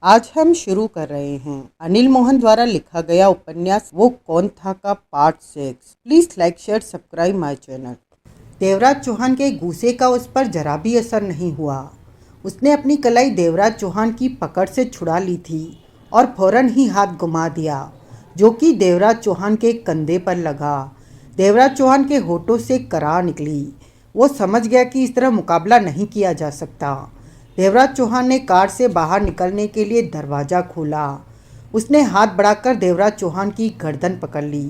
आज हम शुरू कर रहे हैं अनिल मोहन द्वारा लिखा गया उपन्यास वो कौन था का part 6। Please like share subscribe my channel. Devraj Chauhan के गुस्से का उस पर जरा भी असर नहीं हुआ। उसने अपनी कलाई देवराज चौहान की पकड़ से छुड़ा ली थी और फौरन ही हाथ घुमा दिया, जो कि देवराज चौहान के कंधे पर लगा। देवराज चौहान के होठों से कराह निकली। वो समझ गया कि इस तरह मुकाबला नहीं किया जा सकता। देवराज चौहान ने कार से बाहर निकलने के लिए दरवाज़ा खोला। उसने हाथ बढ़ाकर देवराज चौहान की गर्दन पकड़ ली।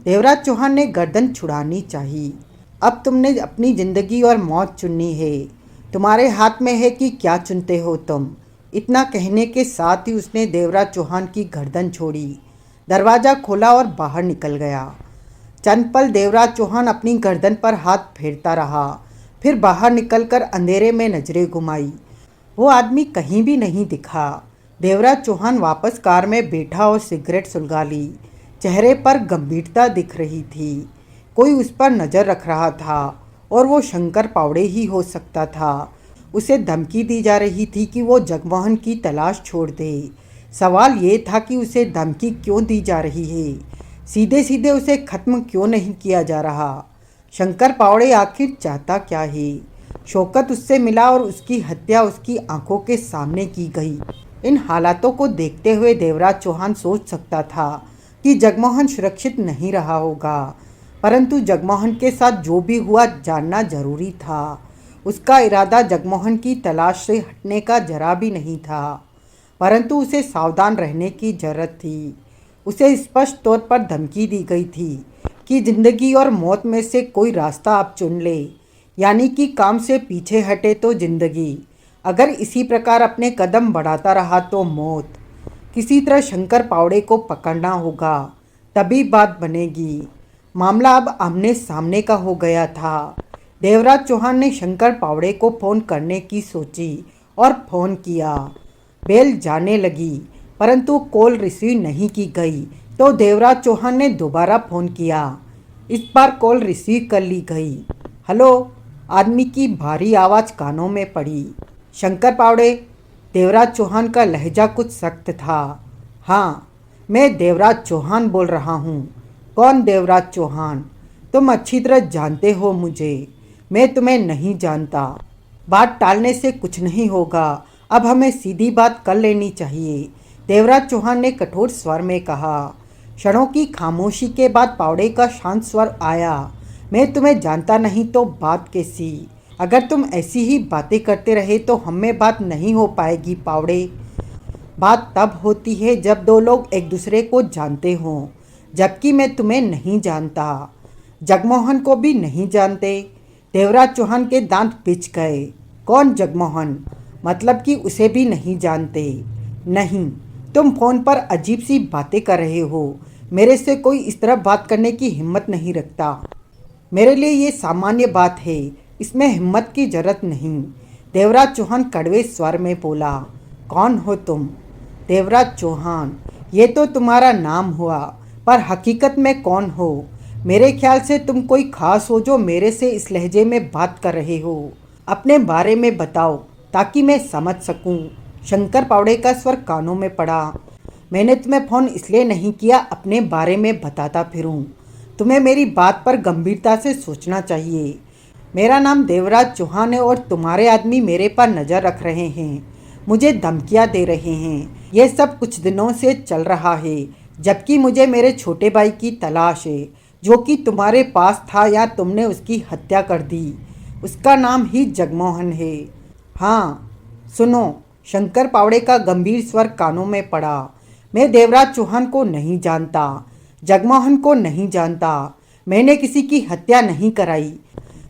देवराज चौहान ने गर्दन छुड़ानी चाहिए। अब तुमने अपनी ज़िंदगी और मौत चुननी है। तुम्हारे हाथ में है कि क्या चुनते हो तुम। इतना कहने के साथ ही उसने देवराज चौहान की गर्दन छोड़ी, दरवाज़ा खोला और बाहर निकल गया। चंद पल देवराज चौहान अपनी गर्दन पर हाथ फेरता रहा, फिर बाहर निकलकर अंधेरे में नजरें घुमाई। वो आदमी कहीं भी नहीं दिखा। देवराज चौहान वापस कार में बैठा और सिगरेट सुलगा ली। चेहरे पर गंभीरता दिख रही थी। कोई उस पर नज़र रख रहा था और वो शंकर पावड़े ही हो सकता था। उसे धमकी दी जा रही थी कि वो जगमोहन की तलाश छोड़ दे। सवाल ये था कि उसे धमकी क्यों दी जा रही है, सीधे सीधे उसे ख़त्म क्यों नहीं किया जा रहा। शंकर पावड़े आखिर चाहता क्या है। शौकत उससे मिला और उसकी हत्या उसकी आंखों के सामने की गई। इन हालातों को देखते हुए देवराज चौहान सोच सकता था कि जगमोहन सुरक्षित नहीं रहा होगा, परंतु जगमोहन के साथ जो भी हुआ जानना जरूरी था। उसका इरादा जगमोहन की तलाश से हटने का जरा भी नहीं था, परंतु उसे सावधान रहने की जरूरत थी। उसे स्पष्ट तौर पर धमकी दी गई थी कि जिंदगी और मौत में से कोई रास्ता आप चुन ले, यानी कि काम से पीछे हटे तो जिंदगी, अगर इसी प्रकार अपने कदम बढ़ाता रहा तो मौत। किसी तरह शंकर पावड़े को पकड़ना होगा, तभी बात बनेगी। मामला अब आमने सामने का हो गया था। देवराज चौहान ने शंकर पावड़े को फ़ोन करने की सोची और फ़ोन किया। बेल जाने लगी, परंतु कॉल रिसीव नहीं की गई तो देवराज चौहान ने दोबारा फ़ोन किया। इस बार कॉल रिसीव कर ली गई। हेलो, आदमी की भारी आवाज़ कानों में पड़ी। शंकर पावड़े। देवराज चौहान का लहजा कुछ सख्त था। हाँ, मैं देवराज चौहान बोल रहा हूँ। कौन देवराज चौहान? तुम अच्छी तरह जानते हो मुझे, मैं तुम्हें नहीं जानता। बात टालने से कुछ नहीं होगा, अब हमें सीधी बात कर लेनी चाहिए, देवराज चौहान ने कठोर स्वर में कहा। क्षणों की खामोशी के बाद पावड़े का शांत स्वर आया। मैं तुम्हें जानता नहीं तो बात कैसी? अगर तुम ऐसी ही बातें करते रहे तो हम में बात नहीं हो पाएगी पावड़े। बात तब होती है जब दो लोग एक दूसरे को जानते हों, जबकि मैं तुम्हें नहीं जानता, जगमोहन को भी नहीं जानते। देवराज चौहान के दांत पिच गए। कौन जगमोहन? मतलब कि उसे भी नहीं जानते? नहीं, तुम फ़ोन पर अजीब सी बातें कर रहे हो। मेरे से कोई इस तरह बात करने की हिम्मत नहीं रखता। मेरे लिए ये सामान्य बात है, इसमें हिम्मत की जरूरत नहीं, देवराज चौहान कड़वे स्वर में बोला। कौन हो तुम? देवराज चौहान, ये तो तुम्हारा नाम हुआ, पर हकीकत में कौन हो? मेरे ख्याल से तुम कोई खास हो जो मेरे से इस लहजे में बात कर रहे हो। अपने बारे में बताओ ताकि मैं समझ सकूं। शंकर पावड़े का स्वर कानों में पड़ा। मैंने तुम्हें फ़ोन इसलिए नहीं किया अपने बारे में बताता फिरूं। तुम्हें मेरी बात पर गंभीरता से सोचना चाहिए। मेरा नाम देवराज चौहान है और तुम्हारे आदमी मेरे पर नज़र रख रहे हैं, मुझे धमकियां दे रहे हैं। यह सब कुछ दिनों से चल रहा है, जबकि मुझे मेरे छोटे भाई की तलाश है, जो कि तुम्हारे पास था या तुमने उसकी हत्या कर दी। उसका नाम ही जगमोहन है। हाँ, सुनो, शंकर पावड़े का गंभीर स्वर कानों में पड़ा। मैं देवराज चौहान को नहीं जानता, जगमोहन को नहीं जानता। मैंने किसी की हत्या नहीं कराई।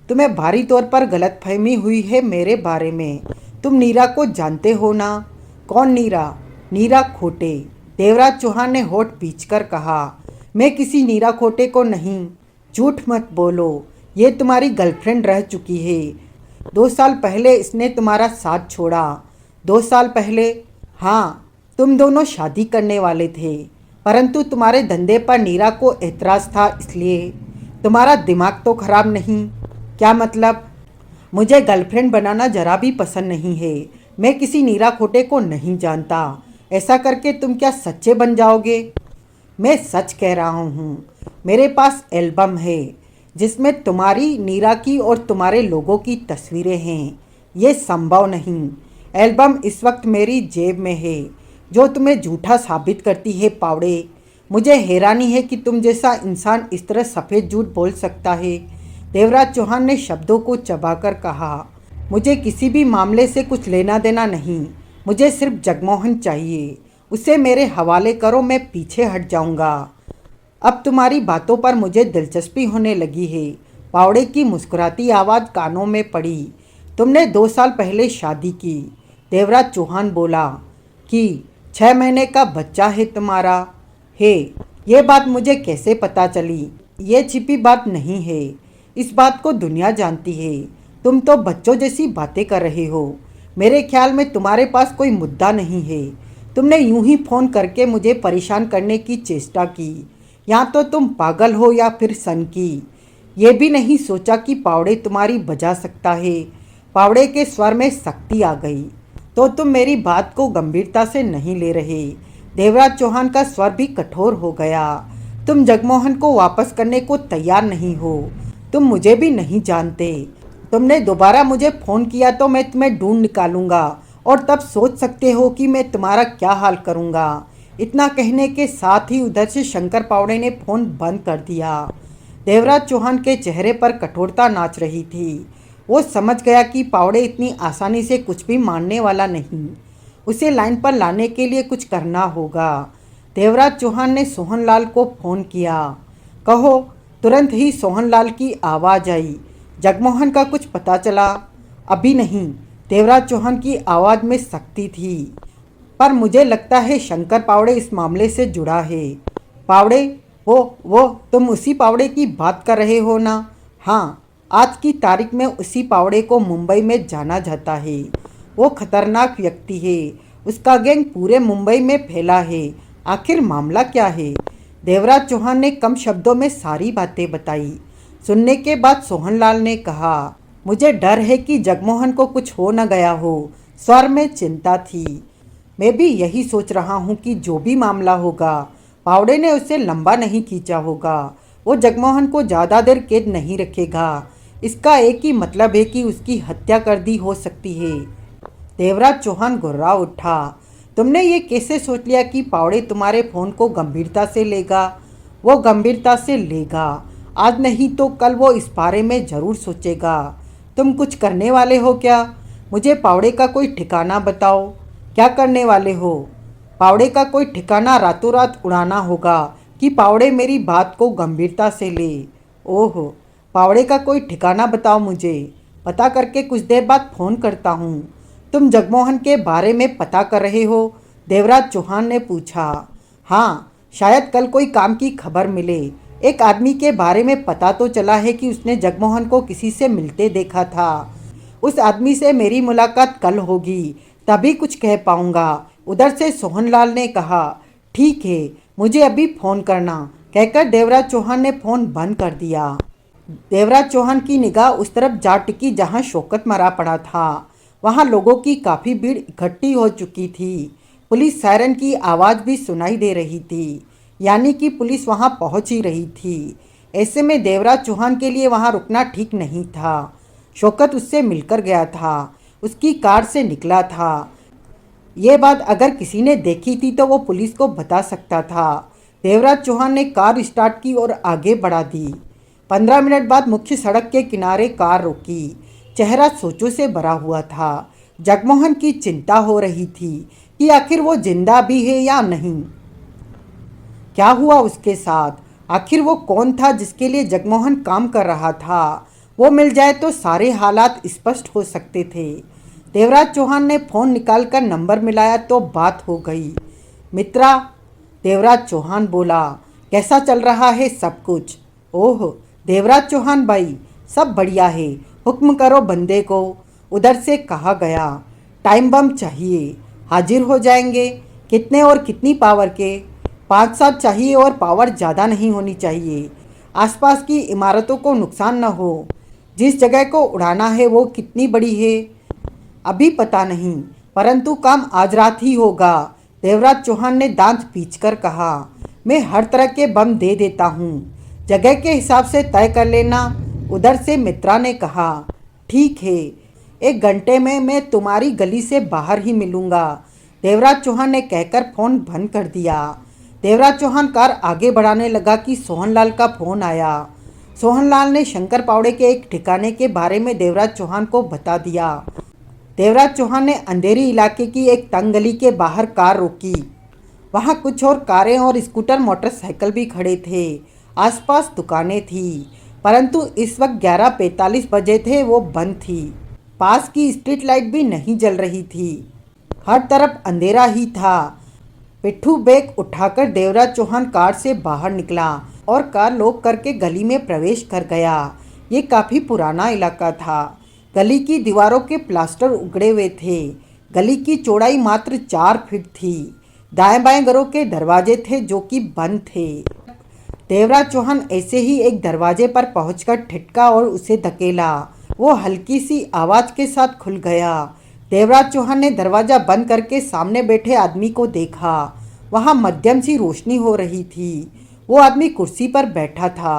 तुम्हें भारी तौर पर गलतफहमी हुई है मेरे बारे में। तुम नीरा को जानते हो ना? कौन नीरा? नीरा खोटे। देवराज चौहान ने होठ पींचकर कहा। मैं किसी नीरा खोटे को नहीं। झूठ मत बोलो, ये तुम्हारी गर्लफ्रेंड रह चुकी है। 2 साल पहले इसने तुम्हारा साथ छोड़ा। 2 साल पहले? हाँ, तुम दोनों शादी करने वाले थे, परंतु तुम्हारे धंधे पर नीरा को एतराज़ था, इसलिए। तुम्हारा दिमाग तो खराब नहीं? क्या मतलब? मुझे गर्लफ्रेंड बनाना जरा भी पसंद नहीं है। मैं किसी नीरा खोटे को नहीं जानता। ऐसा करके तुम क्या सच्चे बन जाओगे? मैं सच कह रहा हूँ। मेरे पास एल्बम है जिसमें तुम्हारी, नीरा की और तुम्हारे लोगों की तस्वीरें हैं। ये संभव नहीं। एल्बम इस वक्त मेरी जेब में है, जो तुम्हें झूठा साबित करती है पावड़े। मुझे हैरानी है कि तुम जैसा इंसान इस तरह सफ़ेद झूठ बोल सकता है। देवराज चौहान ने शब्दों को चबाकर कहा, मुझे किसी भी मामले से कुछ लेना देना नहीं। मुझे सिर्फ जगमोहन चाहिए। उसे मेरे हवाले करो, मैं पीछे हट जाऊंगा। अब तुम्हारी बातों पर मुझे दिलचस्पी होने लगी है। पावड़े की मुस्कुराती आवाज़ कानों में पड़ी। तुमने 2 साल पहले शादी की। देवराज चौहान बोला कि 6 महीने का बच्चा है तुम्हारा। है, ये बात मुझे कैसे पता चली? ये छिपी बात नहीं है। इस बात को दुनिया जानती है। तुम तो बच्चों जैसी बातें कर रहे हो। मेरे ख्याल में तुम्हारे पास कोई मुद्दा नहीं है। तुमने यूं ही फ़ोन करके मुझे परेशान करने की चेष्टा की। या तो तुम पागल हो या फिर सनकी। ये भी नहीं सोचा कि पावड़े तुम्हारी बजा सकता है। पावड़े के स्वर में सख्ती आ गई। तो तुम मेरी बात को गंभीरता से नहीं ले रहे। देवराज चौहान का स्वर भी कठोर हो गया। तुम जगमोहन को वापस करने को तैयार नहीं हो। तुम मुझे भी नहीं जानते। तुमने दोबारा मुझे फ़ोन किया तो मैं तुम्हें ढूंढ निकालूंगा और तब सोच सकते हो कि मैं तुम्हारा क्या हाल करूंगा। इतना कहने के साथ ही उधर से शंकर पावड़े ने फ़ोन बंद कर दिया। देवराज चौहान के चेहरे पर कठोरता नाच रही थी। वो समझ गया कि पावड़े इतनी आसानी से कुछ भी मानने वाला नहीं। उसे लाइन पर लाने के लिए कुछ करना होगा। देवराज चौहान ने सोहनलाल को फ़ोन किया। कहो। तुरंत ही सोहनलाल की आवाज़ आई। जगमोहन का कुछ पता चला? अभी नहीं। देवराज चौहान की आवाज़ में सख्ती थी। पर मुझे लगता है शंकर पावड़े इस मामले से जुड़ा है। पावड़े? वो तुम उसी पावड़े की बात कर रहे हो ना? हाँ, आज की तारीख में उसी पावड़े को मुंबई में जाना जाता है। वो खतरनाक व्यक्ति है। उसका गैंग पूरे मुंबई में फैला है। आखिर मामला क्या है? देवराज चौहान ने कम शब्दों में सारी बातें बताई। सुनने के बाद सोहनलाल ने कहा, मुझे डर है कि जगमोहन को कुछ हो न गया हो। स्वर में चिंता थी। मैं भी यही सोच रहा हूँ कि जो भी मामला होगा, पावड़े ने उसे लंबा नहीं खींचा होगा। वो जगमोहन को ज़्यादा देर कैद नहीं रखेगा। इसका एक ही मतलब है कि उसकी हत्या कर दी हो सकती है। देवराज चौहान गुर्रा उठा। तुमने ये कैसे सोच लिया कि पावड़े तुम्हारे फ़ोन को गंभीरता से लेगा? वो गंभीरता से लेगा। आज नहीं तो कल वो इस बारे में ज़रूर सोचेगा। तुम कुछ करने वाले हो क्या? मुझे पावड़े का कोई ठिकाना बताओ। क्या करने वाले हो? पावड़े का कोई ठिकाना रातों रात उड़ाना होगा कि पावड़े मेरी बात को गंभीरता से ले। ओह, पावड़े का कोई ठिकाना बताओ मुझे। पता करके कुछ देर बाद फ़ोन करता हूँ। तुम जगमोहन के बारे में पता कर रहे हो? देवराज चौहान ने पूछा। हाँ, शायद कल कोई काम की खबर मिले। एक आदमी के बारे में पता तो चला है कि उसने जगमोहन को किसी से मिलते देखा था। उस आदमी से मेरी मुलाकात कल होगी, तभी कुछ कह पाऊँगा। उधर से सोहनलाल ने कहा, ठीक है, मुझे अभी फ़ोन करना। कहकर देवराज चौहान ने फ़ोन बंद कर दिया। देवराज चौहान की निगाह उस तरफ जा टिकी जहाँ शौकत मरा पड़ा था। वहाँ लोगों की काफ़ी भीड़ इकट्ठी हो चुकी थी। पुलिस सायरन की आवाज़ भी सुनाई दे रही थी, यानी कि पुलिस वहाँ पहुँच ही रही थी। ऐसे में देवराज चौहान के लिए वहाँ रुकना ठीक नहीं था। शौकत उससे मिलकर गया था, उसकी कार से निकला था। ये बात अगर किसी ने देखी थी तो वो पुलिस को बता सकता था। देवराज चौहान ने कार स्टार्ट की और आगे बढ़ा दी। 15 मिनट बाद मुख्य सड़क के किनारे कार रोकी। चेहरा सोचों से भरा हुआ था। जगमोहन की चिंता हो रही थी कि आखिर वो जिंदा भी है या नहीं। क्या हुआ उसके साथ? आखिर वो कौन था जिसके लिए जगमोहन काम कर रहा था? वो मिल जाए तो सारे हालात स्पष्ट हो सकते थे। देवराज चौहान ने फ़ोन निकालकर नंबर मिलाया तो बात हो गई। मित्रा, देवराज चौहान बोला, कैसा चल रहा है सब कुछ? ओह, देवराज चौहान भाई, सब बढ़िया है। हुक्म करो बंदे को। उधर से कहा गया। टाइम बम चाहिए। हाजिर हो जाएंगे। कितने और कितनी पावर के? 5-7 चाहिए और पावर ज़्यादा नहीं होनी चाहिए। आसपास की इमारतों को नुकसान न हो। जिस जगह को उड़ाना है वो कितनी बड़ी है? अभी पता नहीं, परंतु काम आज रात ही होगा। देवराज चौहान ने दांत पीचकर कहा, मैं हर तरह के बम दे देता हूँ, जगह के हिसाब से तय कर लेना। उधर से मित्रा ने कहा, ठीक है, 1 घंटे में मैं तुम्हारी गली से बाहर ही मिलूँगा। देवराज चौहान ने कहकर फ़ोन बंद कर दिया। देवराज चौहान कार आगे बढ़ाने लगा कि सोहनलाल का फ़ोन आया। सोहनलाल ने शंकर पावड़े के एक ठिकाने के बारे में देवराज चौहान को बता दिया। देवराज चौहान ने अंधेरी इलाके की एक तंग गली के बाहर कार रोकी। वहां कुछ और कारें और स्कूटर मोटरसाइकिल भी खड़े थे। आसपास दुकानें थी, परंतु इस वक्त 11:45 बजे थे, वो बंद थी। पास की स्ट्रीट लाइट भी नहीं जल रही थी। हर तरफ अंधेरा ही था। पिट्ठू बैग उठाकर देवराज चौहान कार से बाहर निकला और कार लॉक करके गली में प्रवेश कर गया। ये काफ़ी पुराना इलाका था। गली की दीवारों के प्लास्टर उगड़े हुए थे। गली की चौड़ाई मात्र 4 फीट थी। दाएं बाएं घरों के दरवाजे थे जो कि बंद थे। देवराज चौहान ऐसे ही एक दरवाजे पर पहुंचकर ठिठका और उसे धकेला। वो हल्की सी आवाज़ के साथ खुल गया। देवराज चौहान ने दरवाज़ा बंद करके सामने बैठे आदमी को देखा। वहाँ मध्यम सी रोशनी हो रही थी। वो आदमी कुर्सी पर बैठा था।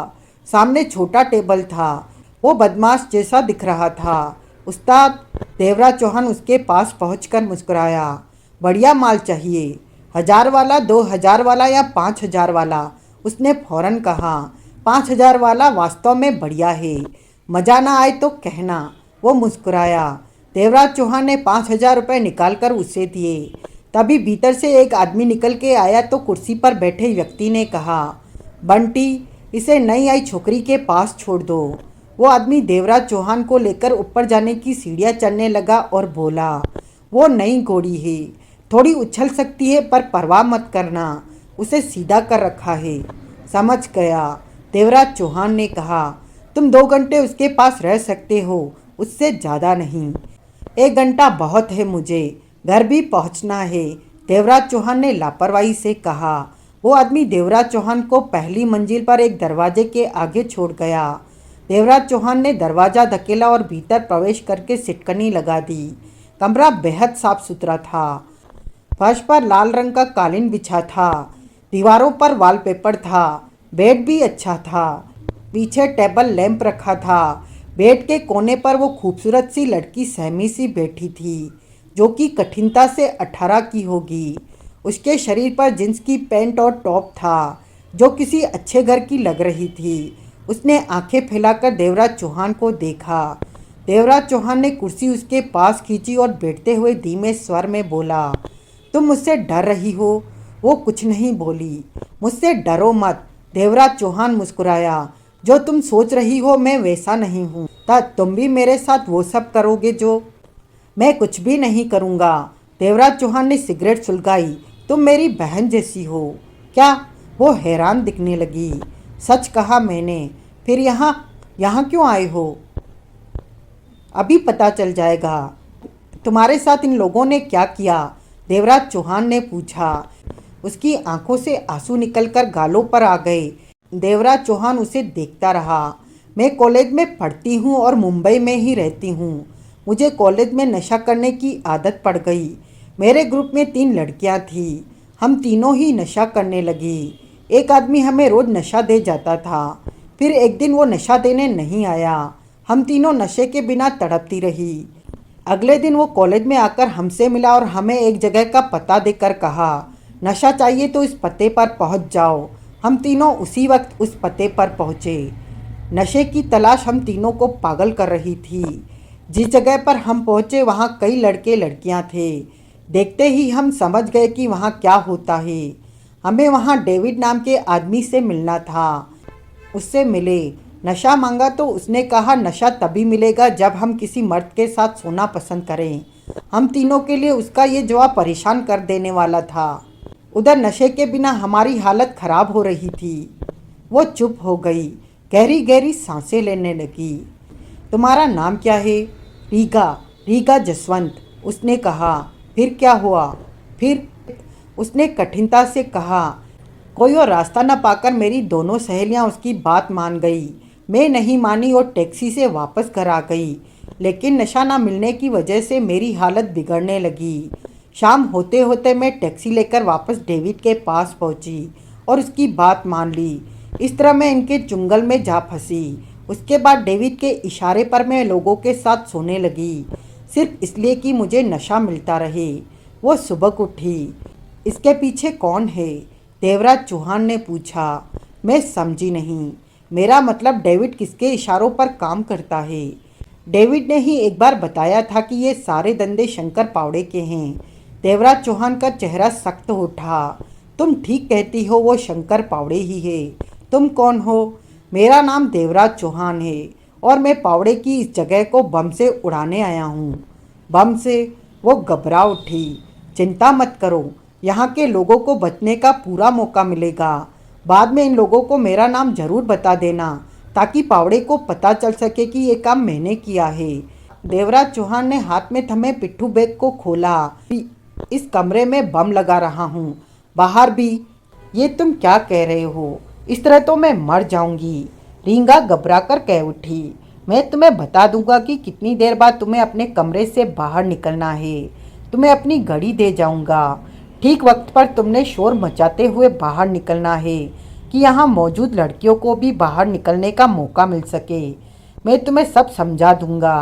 सामने छोटा टेबल था। वो बदमाश जैसा दिख रहा था। उस्ताद, देवराज चौहान उसके पास पहुंचकर मुस्कुराया। बढ़िया माल चाहिए? 1000 वाला, 2000 वाला या 5000 वाला? उसने फौरन कहा। 5000 वाला वास्तव में बढ़िया है, मज़ा ना आए तो कहना। वो मुस्कुराया। देवराज चौहान ने 5000 रुपये निकाल कर उसे दिए। तभी भीतर से एक आदमी निकल के आया तो कुर्सी पर बैठे व्यक्ति ने कहा, बंटी, इसे नई आई छोकरी के पास छोड़ दो। वो आदमी देवराज चौहान को लेकर ऊपर जाने की सीढ़ियाँ चढ़ने लगा और बोला, वो नई घोड़ी है, थोड़ी उछल सकती है पर परवाह मत करना, उसे सीधा कर रखा है। समझ गया, देवराज चौहान ने कहा। तुम 2 घंटे उसके पास रह सकते हो, उससे ज़्यादा नहीं। 1 घंटा बहुत है, मुझे घर भी पहुंचना है, देवराज चौहान ने लापरवाही से कहा। वो आदमी देवराज चौहान को पहली मंजिल पर एक दरवाजे के आगे छोड़ गया। देवराज चौहान ने दरवाज़ा धकेला और भीतर प्रवेश करके सिटकनी लगा दी। कमरा बेहद साफ सुथरा था। फर्श पर लाल रंग का कालीन बिछा था। दीवारों पर वॉलपेपर था। बेड भी अच्छा था। पीछे टेबल लैंप रखा था। बेड के कोने पर वो खूबसूरत सी लड़की सहमी सी बैठी थी, जो कि कठिनता से 18 की होगी। उसके शरीर पर जींस की पैंट और टॉप था, जो किसी अच्छे घर की लग रही थी। उसने आंखें फैलाकर देवराज चौहान को देखा। देवराज चौहान ने कुर्सी उसके पास खींची और बैठते हुए धीमे स्वर में बोला, तुम मुझसे डर रही हो? वो कुछ नहीं बोली। मुझसे डरो मत, देवराज चौहान मुस्कुराया। जो तुम सोच रही हो मैं वैसा नहीं हूँ। तुम भी मेरे साथ वो सब करोगे जो? मैं कुछ भी नहीं करूँगा। देवराज चौहान ने सिगरेट सुलगाई। तुम मेरी बहन जैसी हो। क्या? वो हैरान दिखने लगी। सच कहा मैंने। फिर यहाँ क्यों आए हो? अभी पता चल जाएगा। तुम्हारे साथ इन लोगों ने क्या किया? देवराज चौहान ने पूछा। उसकी आंखों से आंसू निकलकर गालों पर आ गए। देवराज चौहान उसे देखता रहा। मैं कॉलेज में पढ़ती हूँ और मुंबई में ही रहती हूँ। मुझे कॉलेज में नशा करने की आदत पड़ गई। मेरे ग्रुप में 3 लड़कियाँ थीं। हम तीनों ही नशा करने लगी। एक आदमी हमें रोज़ नशा दे जाता था। फिर एक दिन वो नशा देने नहीं आया। हम तीनों नशे के बिना तड़पती रही। अगले दिन वो कॉलेज में आकर हमसे मिला और हमें एक जगह का पता देकर कहा, नशा चाहिए तो इस पते पर पहुंच जाओ। हम तीनों उसी वक्त उस पते पर पहुँचे। नशे की तलाश हम तीनों को पागल कर रही थी। जिस जगह पर हम पहुँचे वहाँ कई लड़के लड़कियाँ थे। देखते ही हम समझ गए कि वहाँ क्या होता है। हमें वहाँ डेविड नाम के आदमी से मिलना था। उससे मिले। नशा मांगा तो उसने कहा नशा तभी मिलेगा जब हम किसी मर्द के साथ सोना पसंद करें। हम तीनों के लिए उसका ये जवाब परेशान कर देने वाला था। उधर नशे के बिना हमारी हालत खराब हो रही थी। वो चुप हो गई, गहरी गहरी सांसें लेने लगी। तुम्हारा नाम क्या है? रीगा जसवंत, उसने कहा। फिर क्या हुआ? फिर उसने कठिनता से कहा, कोई और रास्ता न पाकर मेरी दोनों सहेलियां उसकी बात मान गई। मैं नहीं मानी और टैक्सी से वापस घर आ गई। लेकिन नशा न मिलने की वजह से मेरी हालत बिगड़ने लगी। शाम होते होते मैं टैक्सी लेकर वापस डेविड के पास पहुंची और उसकी बात मान ली। इस तरह मैं इनके चुंगल में जा फंसी। उसके बाद डेविड के इशारे पर मैं लोगों के साथ सोने लगी, सिर्फ इसलिए कि मुझे नशा मिलता रहे। वो सुबह उठी। इसके पीछे कौन है? देवराज चौहान ने पूछा। मैं समझी नहीं। मेरा मतलब डेविड किसके इशारों पर काम करता है? डेविड ने ही एक बार बताया था कि ये सारे धंधे शंकर पावड़े के हैं। देवराज चौहान का चेहरा सख्त उठा। तुम ठीक कहती हो, वो शंकर पावड़े ही है। तुम कौन हो? मेरा नाम देवराज चौहान है और मैं पावड़े की इस जगह को बम से उड़ाने आया हूँ। बम से? वो घबरा उठी। चिंता मत करो, यहाँ के लोगों को बचने का पूरा मौका मिलेगा। बाद में इन लोगों को मेरा नाम जरूर बता देना ताकि पावड़े को पता चल सके कि ये काम मैंने किया है। देवराज चौहान ने हाथ में थमे पिट्ठू बैग को खोला। इस कमरे में बम लगा रहा हूँ, बाहर भी। ये तुम क्या कह रहे हो? इस तरह तो मैं मर जाऊंगी। रींगा घबराकर कह उठी। मैं तुम्हें बता दूंगा कि कितनी देर बाद तुम्हें अपने कमरे से बाहर निकलना है। तुम्हें अपनी घड़ी दे जाऊंगा। ठीक वक्त पर तुमने शोर मचाते हुए बाहर निकलना है कि यहाँ मौजूद लड़कियों को भी बाहर निकलने का मौका मिल सके। मैं तुम्हें सब समझा दूंगा।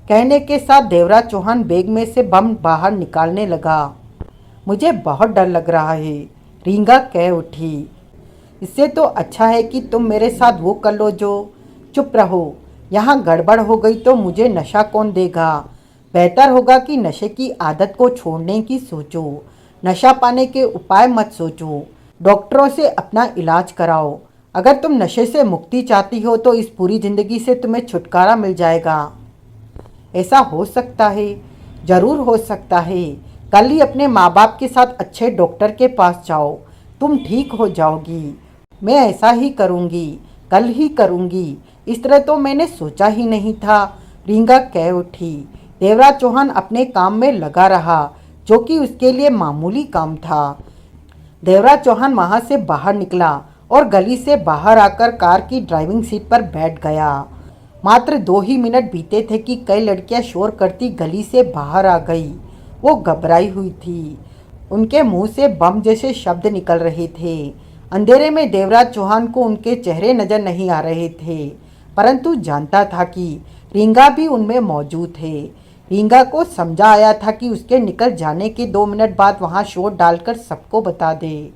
कहने के साथ देवराज चौहान बैग में से बम बाहर निकालने लगा। मुझे बहुत डर लग रहा है, रींगा कह उठी। इससे तो अच्छा है कि तुम मेरे साथ वो कर लो जो। चुप रहो, यहाँ गड़बड़ हो गई तो मुझे नशा कौन देगा? बेहतर होगा कि नशे की आदत को छोड़ने की सोचो। नशा पाने के उपाय मत सोचो। डॉक्टरों से अपना इलाज कराओ। अगर तुम नशे से मुक्ति चाहती हो तो इस पूरी ज़िंदगी से तुम्हें छुटकारा मिल जाएगा। ऐसा हो सकता है? ज़रूर हो सकता है। कल ही अपने माँ बाप के साथ अच्छे डॉक्टर के पास जाओ, तुम ठीक हो जाओगी। मैं ऐसा ही करूँगी, कल ही करूँगी। इस तरह तो मैंने सोचा ही नहीं था, रींगा कह उठी। देवराज चौहान अपने काम में लगा रहा, जो कि उसके लिए मामूली काम था। देवराज चौहान वहाँ से बाहर निकला और गली से बाहर आकर कार की ड्राइविंग सीट पर बैठ गया। मात्र 2 ही मिनट बीते थे कि कई लड़कियां शोर करती गली से बाहर आ गई। वो घबराई हुई थी। उनके मुंह से बम जैसे शब्द निकल रहे थे। अंधेरे में देवराज चौहान को उनके चेहरे नजर नहीं आ रहे थे, परंतु जानता था कि रींगा भी उनमें मौजूद थे। रींगा को समझा आया था कि उसके निकल जाने के 2 मिनट बाद वहां शोर डालकर सबको बता दे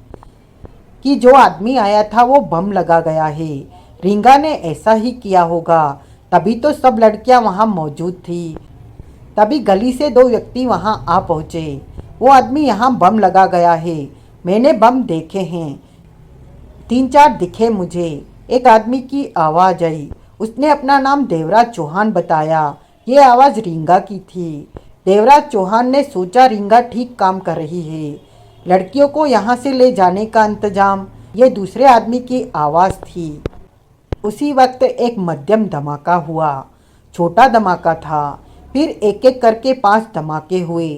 कि जो आदमी आया था वो बम लगा गया है। रींगा ने ऐसा ही किया होगा, तभी तो सब लड़कियां वहां मौजूद थी। तभी गली से 2 व्यक्ति वहां आ पहुंचे। वो आदमी यहाँ बम लगा गया है, मैंने बम देखे हैं। 3-4 दिखे मुझे। एक आदमी की आवाज़ आई। उसने अपना नाम देवराज चौहान बताया। ये आवाज़ रींगा की थी। देवराज चौहान ने सोचा रींगा ठीक काम कर रही है। लड़कियों को यहाँ से ले जाने का इंतजाम। ये दूसरे आदमी की आवाज़ थी। उसी वक्त एक मध्यम धमाका हुआ। छोटा धमाका था, फिर एक एक करके 5 धमाके हुए।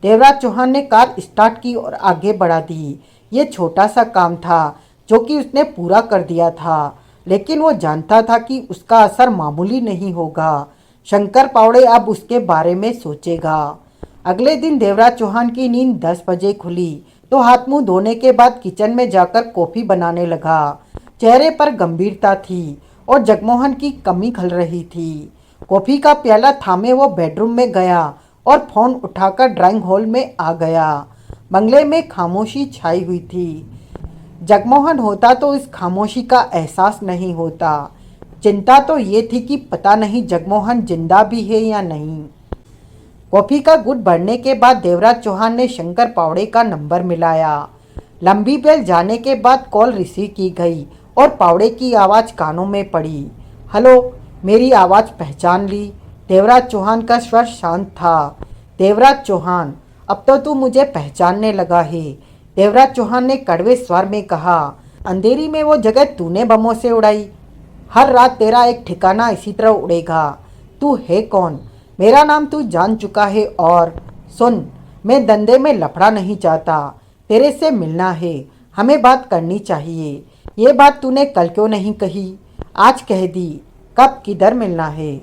देवराज चौहान ने कार स्टार्ट की और आगे बढ़ा दी। ये छोटा सा काम था जो कि उसने पूरा कर दिया था, लेकिन वो जानता था कि उसका असर मामूली नहीं होगा। शंकर पावड़े अब उसके बारे में सोचेगा। अगले दिन देवराज चौहान की नींद 10 बजे खुली तो हाथ मुंह धोने के बाद किचन में जाकर कॉफ़ी बनाने लगा। चेहरे पर गंभीरता थी और जगमोहन की कमी खल रही थी। कॉफ़ी का प्याला थामे वो बेडरूम में गया और फ़ोन उठाकर ड्राइंग हॉल में आ गया। बंगले में खामोशी छाई हुई थी। जगमोहन होता तो इस खामोशी का एहसास नहीं होता। चिंता तो ये थी कि पता नहीं जगमोहन जिंदा भी है या नहीं। कॉफ़ी का गुट भरने के बाद देवराज चौहान ने शंकर पावड़े का नंबर मिलाया। लंबी बेल जाने के बाद कॉल रिसीव की गई और पावड़े की आवाज़ कानों में पड़ी। हेलो, मेरी आवाज़ पहचान ली? देवराज चौहान का स्वर शांत था। देवराज चौहान, अब तो तू मुझे पहचानने लगा है, देवराज चौहान ने कड़वे स्वर में कहा। अंधेरी में वो जगह तूने बमों से उड़ाई, हर रात तेरा एक ठिकाना इसी तरह उड़ेगा। तू है कौन? मेरा नाम तू जान चुका है। और सुन, मैं धंधे में लफड़ा नहीं चाहता, तेरे से मिलना है, हमें बात करनी चाहिए। ये बात तूने कल क्यों नहीं कही? आज कह दी। कब, किधर मिलना है?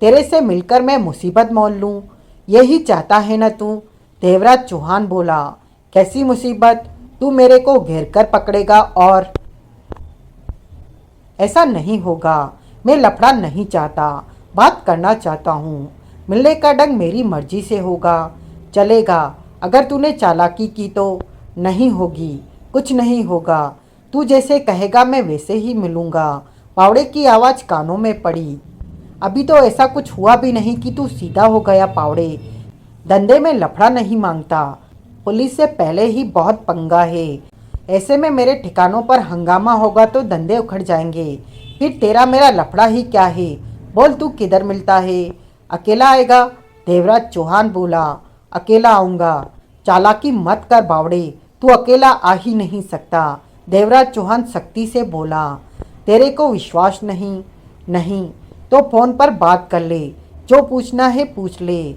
तेरे से मिलकर मैं मुसीबत मोल लूँ, यही चाहता है ना तू? देवराज चौहान बोला, कैसी मुसीबत? तू मेरे को घेर कर पकड़ेगा? और ऐसा नहीं होगा। मैं लफड़ा नहीं चाहता, बात करना चाहता हूँ। मिलने का ढंग मेरी मर्जी से होगा। चलेगा? अगर तूने चालाकी की तो? नहीं होगी, कुछ नहीं होगा। तू जैसे कहेगा मैं वैसे ही मिलूँगा। पावड़े की आवाज़ कानों में पड़ी। अभी तो ऐसा कुछ हुआ भी नहीं कि तू सीधा हो गया पावड़े। धंधे में लफड़ा नहीं मांगता। पुलिस से पहले ही बहुत पंगा है। ऐसे में मेरे ठिकानों पर हंगामा होगा तो धंधे उखड़ जाएंगे। फिर तेरा मेरा लफड़ा ही क्या है? बोल, तू किधर मिलता है? अकेला आएगा? देवराज चौहान बोला, अकेला आऊँगा। चालाकी मत कर बावड़े, तू अकेला आ ही नहीं सकता। देवराज चौहान सख्ती से बोला, तेरे को विश्वास नहीं? नहीं तो फ़ोन पर बात कर ले, जो पूछना है पूछ ले।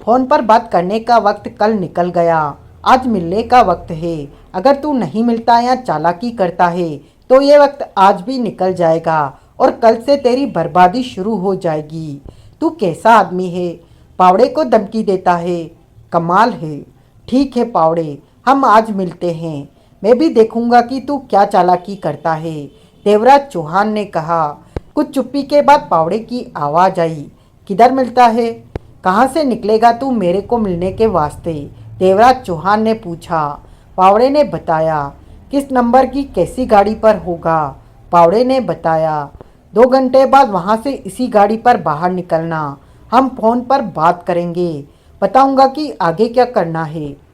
फ़ोन पर बात करने का वक्त कल निकल गया, आज मिलने का वक्त है। अगर तू नहीं मिलता या चालाकी करता है तो ये वक्त आज भी निकल जाएगा और कल से तेरी बर्बादी शुरू हो जाएगी। तू कैसा आदमी है? पावड़े को धमकी देता है। कमाल है। ठीक है पावड़े, हम आज मिलते हैं। मैं भी देखूंगा कि तू क्या चालाकी करता है। देवराज चौहान ने कहा। कुछ चुप्पी के बाद पावड़े की आवाज़ आई, किधर मिलता है? कहाँ से निकलेगा तू मेरे को मिलने के वास्ते? देवराज चौहान ने पूछा। पावड़े ने बताया। किस नंबर की कैसी गाड़ी पर होगा? पावड़े ने बताया। 2 घंटे बाद वहाँ से इसी गाड़ी पर बाहर निकलना। हम फ़ोन पर बात करेंगे, बताऊंगा कि आगे क्या करना है।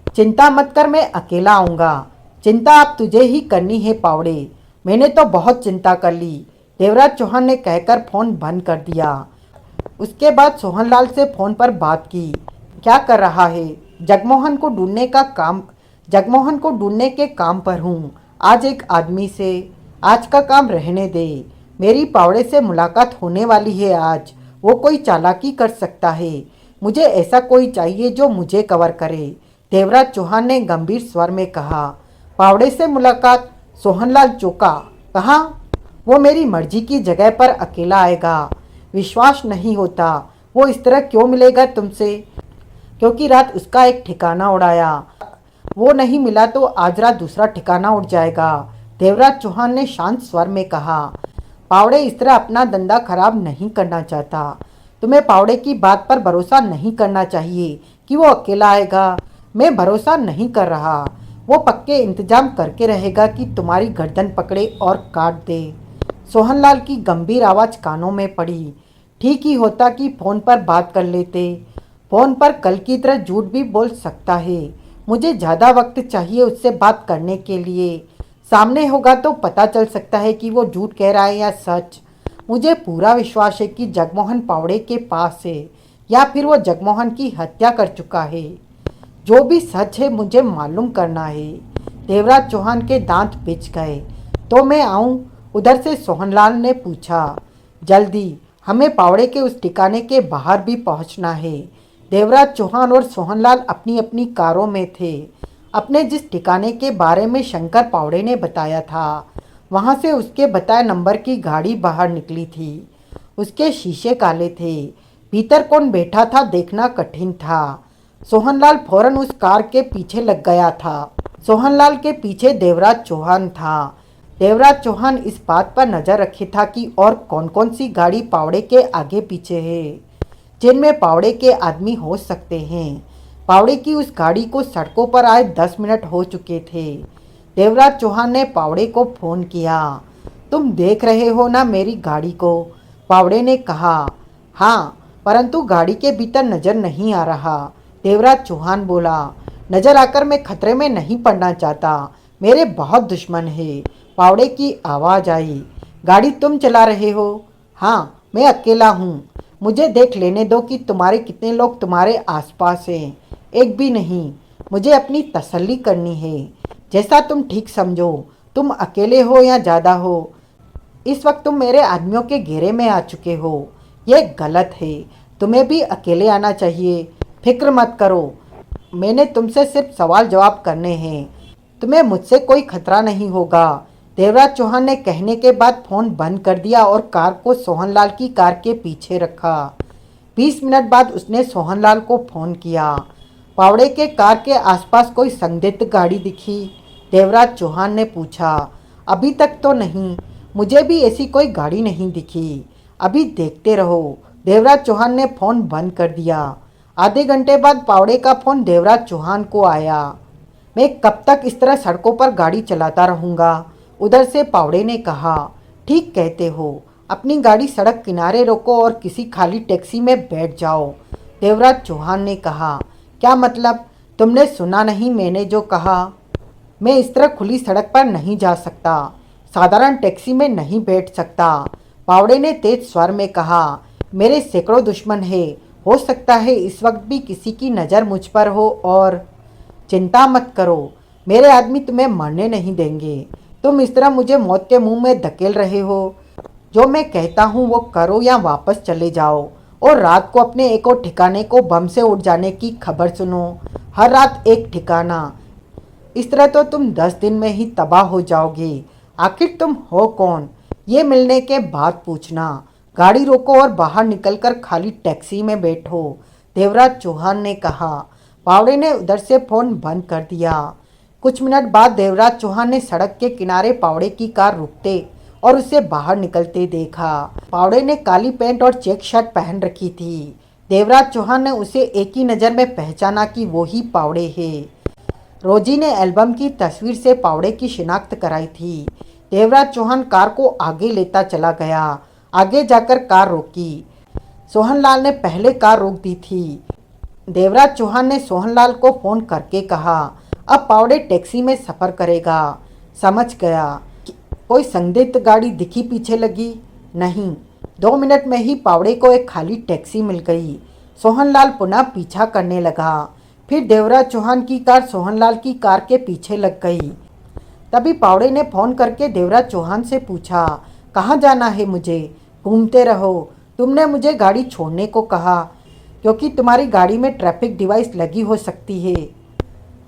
चिंता मत कर, मैं अकेला आऊँगा। चिंता अब तुझे ही करनी है पावड़े, मैंने तो बहुत चिंता कर ली। देवराज चौहान ने कहकर फ़ोन बंद कर दिया। उसके बाद सोहनलाल से फ़ोन पर बात की। क्या कर रहा है? जगमोहन को ढूंढने के काम पर हूँ। आज एक आदमी से। आज का काम रहने दे। मेरी पावड़े से मुलाकात होने वाली है आज। वो कोई चालाकी कर सकता है। मुझे ऐसा कोई चाहिए जो मुझे कवर करे। देवराज चौहान ने गंभीर स्वर में कहा। पावड़े से मुलाकात? सोहनलाल चौंका। कहाँ? वो मेरी मर्जी की जगह पर अकेला आएगा। विश्वास नहीं होता। वो इस तरह क्यों मिलेगा तुमसे? क्योंकि रात उसका एक ठिकाना उड़ाया। वो नहीं मिला तो आज रात दूसरा ठिकाना उड़ जाएगा। देवराज चौहान ने शांत स्वर में कहा। पावड़े इस तरह अपना धंधा खराब नहीं करना चाहता। तुम्हें पावड़े की बात पर भरोसा नहीं करना चाहिए कि वो अकेला आएगा। मैं भरोसा नहीं कर रहा। वो पक्के इंतजाम करके रहेगा कि तुम्हारी गर्दन पकड़े और काट दे। सोहनलाल की गंभीर आवाज़ कानों में पड़ी। ठीक ही होता कि फ़ोन पर बात कर लेते। फ़ोन पर कल की तरह झूठ भी बोल सकता है। मुझे ज़्यादा वक्त चाहिए उससे बात करने के लिए। सामने होगा तो पता चल सकता है कि वो झूठ कह रहा है या सच। मुझे पूरा विश्वास है कि जगमोहन पावड़े के पास है या फिर वो जगमोहन की हत्या कर चुका है। जो भी सच है मुझे मालूम करना है। देवराज चौहान के दांत पिच गए। तो मैं आऊँ? उधर से सोहनलाल ने पूछा। जल्दी, हमें पावड़े के उस ठिकाने के बाहर भी पहुंचना है। देवराज चौहान और सोहनलाल अपनी अपनी कारों में थे। अपने जिस ठिकाने के बारे में शंकर पावड़े ने बताया था वहां से उसके बताए नंबर की गाड़ी बाहर निकली थी। उसके शीशे काले थे। भीतर कौन बैठा था देखना कठिन था। सोहनलाल फौरन उस कार के पीछे लग गया था। सोहनलाल के पीछे देवराज चौहान था। देवराज चौहान इस बात पर नजर रखे था कि और कौन कौन सी गाड़ी पावड़े के आगे पीछे है जिनमें पावड़े के आदमी हो सकते हैं। पावड़े की उस गाड़ी को सड़कों पर आए 10 मिनट हो चुके थे। देवराज चौहान ने पावड़े को फ़ोन किया। तुम देख रहे हो ना मेरी गाड़ी को? पावड़े ने कहा। हाँ, परंतु गाड़ी के भीतर नज़र नहीं आ रहा। देवराज चौहान बोला। नज़र आकर मैं खतरे में नहीं पड़ना चाहता। मेरे बहुत दुश्मन है। पावड़े की आवाज़ आई। गाड़ी तुम चला रहे हो? हाँ, मैं अकेला हूँ। मुझे देख लेने दो कि तुम्हारे कितने लोग तुम्हारे आसपास हैं। एक भी नहीं। मुझे अपनी तसल्ली करनी है। जैसा तुम ठीक समझो। तुम अकेले हो या ज़्यादा हो। इस वक्त तुम मेरे आदमियों के घेरे में आ चुके हो। यह गलत है। तुम्हें भी अकेले आना चाहिए। फिक्र मत करो, मैंने तुमसे सिर्फ सवाल जवाब करने हैं। तुम्हें मुझसे कोई खतरा नहीं होगा। देवराज चौहान ने कहने के बाद फ़ोन बंद कर दिया और कार को सोहनलाल की कार के पीछे रखा। 20 मिनट बाद उसने सोहनलाल को फ़ोन किया। पावड़े के कार के आसपास कोई संदिग्ध गाड़ी दिखी? देवराज चौहान ने पूछा। अभी तक तो नहीं, मुझे भी ऐसी कोई गाड़ी नहीं दिखी। अभी देखते रहो। देवराज चौहान ने फ़ोन बंद कर दिया। आधे घंटे बाद पावड़े का फ़ोन देवराज चौहान को आया। मैं कब तक इस तरह सड़कों पर गाड़ी चलाता रहूँगा? उधर से पावड़े ने कहा। ठीक कहते हो, अपनी गाड़ी सड़क किनारे रोको और किसी खाली टैक्सी में बैठ जाओ। देवराज चौहान ने कहा। क्या मतलब? तुमने सुना नहीं मैंने जो कहा? मैं इस तरह खुली सड़क पर नहीं जा सकता, साधारण टैक्सी में नहीं बैठ सकता। पावड़े ने तेज स्वर में कहा। मेरे सैकड़ों दुश्मन हैं, हो सकता है इस वक्त भी किसी की नज़र मुझ पर हो और चिंता मत करो, मेरे आदमी तुम्हें मरने नहीं देंगे। तुम इस तरह मुझे मौत के मुंह में धकेल रहे हो। जो मैं कहता हूँ वो करो या वापस चले जाओ और रात को अपने एक और ठिकाने को बम से उड़ जाने की खबर सुनो। हर रात एक ठिकाना। इस तरह तो तुम 10 दिन में ही तबाह हो जाओगे। आखिर तुम हो कौन, ये मिलने के बाद पूछना। गाड़ी रोको और बाहर निकलकर खाली टैक्सी में बैठो। देवराज चौहान ने कहा। पावड़े ने उधर से फ़ोन बंद कर दिया। कुछ मिनट बाद देवराज चौहान ने सड़क के किनारे पावड़े की कार रुकते और उसे बाहर निकलते देखा। पावड़े ने काली पैंट और चेक शर्ट पहन रखी थी। देवराज चौहान ने उसे एक ही नज़र में पहचाना कि वो ही पावड़े है। रोजी ने एल्बम की तस्वीर से पावड़े की शिनाख्त कराई थी। देवराज चौहान कार को आगे लेता चला गया। आगे जाकर कार रोकी। सोहनलाल ने पहले कार रोक दी थी। देवराज चौहान ने सोहनलाल को फ़ोन करके कहा, अब पावड़े टैक्सी में सफ़र करेगा। समझ गया। कोई संदिग्ध गाड़ी दिखी पीछे लगी? नहीं। 2 मिनट में ही पावड़े को एक खाली टैक्सी मिल गई। सोहनलाल पुनः पीछा करने लगा। फिर देवराज चौहान की कार सोहनलाल की कार के पीछे लग गई। तभी पावड़े ने फ़ोन करके देवराज चौहान से पूछा, कहाँ जाना है मुझे? घूमते रहो। तुमने मुझे गाड़ी छोड़ने को कहा क्योंकि तुम्हारी गाड़ी में ट्रैफिक डिवाइस लगी हो सकती है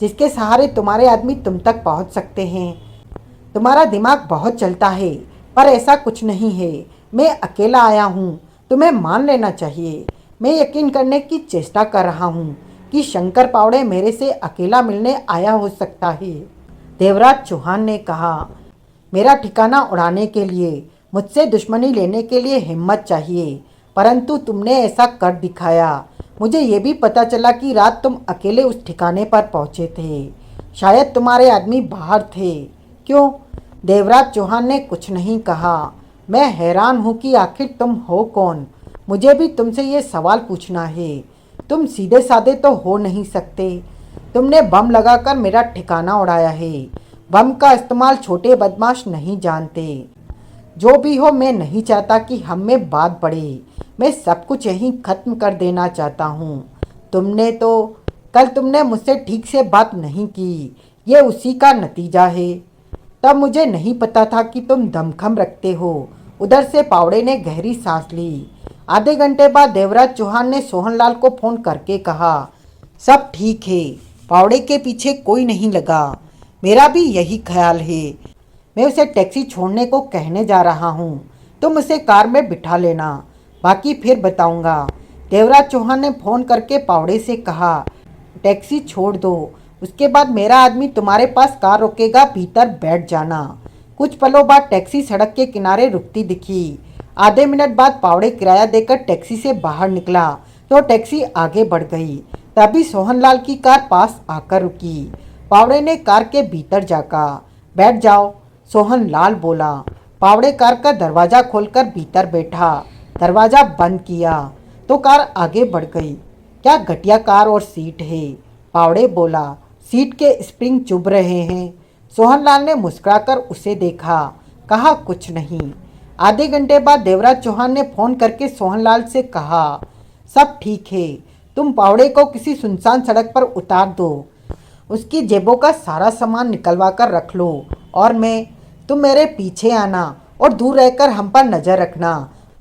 जिसके सहारे तुम्हारे आदमी तुम तक पहुंच सकते हैं। तुम्हारा दिमाग बहुत चलता है, पर ऐसा कुछ नहीं है। मैं अकेला आया हूँ, तुम्हें मान लेना चाहिए। मैं यकीन करने की चेष्टा कर रहा हूँ कि शंकर पावड़े मेरे से अकेला मिलने आया हो सकता है। देवराज चौहान ने कहा। मेरा ठिकाना उड़ाने के लिए, मुझसे दुश्मनी लेने के लिए हिम्मत चाहिए, परंतु तुमने ऐसा कर दिखाया। मुझे ये भी पता चला कि रात तुम अकेले उस ठिकाने पर पहुँचे थे। शायद तुम्हारे आदमी बाहर थे। क्यों? देवराज चौहान ने कुछ नहीं कहा। मैं हैरान हूँ कि आखिर तुम हो कौन? मुझे भी तुमसे ये सवाल पूछना है। तुम सीधे साधे तो हो नहीं सकते। तुमने बम लगाकर मेरा ठिकाना उड़ाया है। बम का इस्तेमाल छोटे बदमाश नहीं जानते। जो भी हो, मैं नहीं चाहता कि हम में बात बढ़े। मैं सब कुछ यहीं ख़त्म कर देना चाहता हूँ। कल तुमने मुझसे ठीक से बात नहीं की, ये उसी का नतीजा है। तब मुझे नहीं पता था कि तुम दमखम रखते हो। उधर से पावड़े ने गहरी सांस ली। आधे घंटे बाद देवराज चौहान ने सोहनलाल को फ़ोन करके कहा, सब ठीक है, पावड़े के पीछे कोई नहीं लगा। मेरा भी यही ख्याल है। मैं उसे टैक्सी छोड़ने को कहने जा रहा हूँ। तुम उसे कार में बिठा लेना, बाकी फिर बताऊँगा। देवराज चौहान ने फ़ोन करके पावड़े से कहा, टैक्सी छोड़ दो, उसके बाद मेरा आदमी तुम्हारे पास कार रोकेगा, भीतर बैठ जाना। कुछ पलों बाद टैक्सी सड़क के किनारे रुकती दिखी। आधे मिनट बाद पावड़े किराया देकर टैक्सी से बाहर निकला तो टैक्सी आगे बढ़ गई। तभी सोहनलाल की कार पास आकर रुकी। पावड़े ने कार के भीतर जाकर, बैठ जाओ, सोहनलाल बोला। पावड़े कार का दरवाज़ा खोलकर भीतर बैठा। दरवाज़ा बंद किया तो कार आगे बढ़ गई। क्या घटिया कार और सीट है, पावड़े बोला। सीट के स्प्रिंग चुभ रहे हैं। सोहनलाल ने मुस्कुराकर उसे देखा, कहा कुछ नहीं। आधे घंटे बाद देवराज चौहान ने फ़ोन करके सोहनलाल से कहा, सब ठीक है, तुम पावड़े को किसी सुनसान सड़क पर उतार दो। उसकी जेबों का सारा सामान निकलवा कर रख लो और तुम मेरे पीछे आना और दूर रहकर हम पर नज़र रखना।